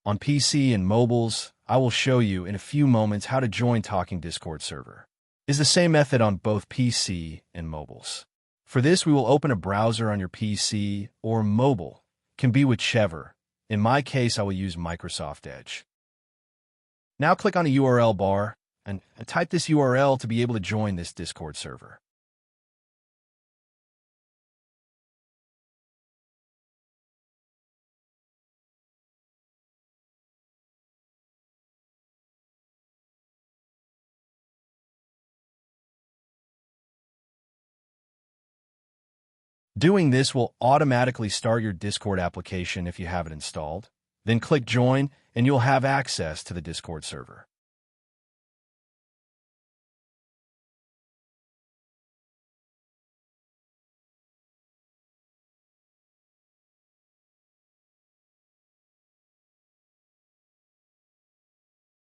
On PC and mobiles, I will show you in a few moments how to join Talking Discord server. It's the same method on both PC and mobiles. For this, we will open a browser on your PC or mobile. Can be whichever. In my case, I will use Microsoft Edge. Now click on the URL bar and type this URL to be able to join this Discord server. Doing this will automatically start your Discord application if you have it installed. Then click Join, and you'll have access to the Discord server.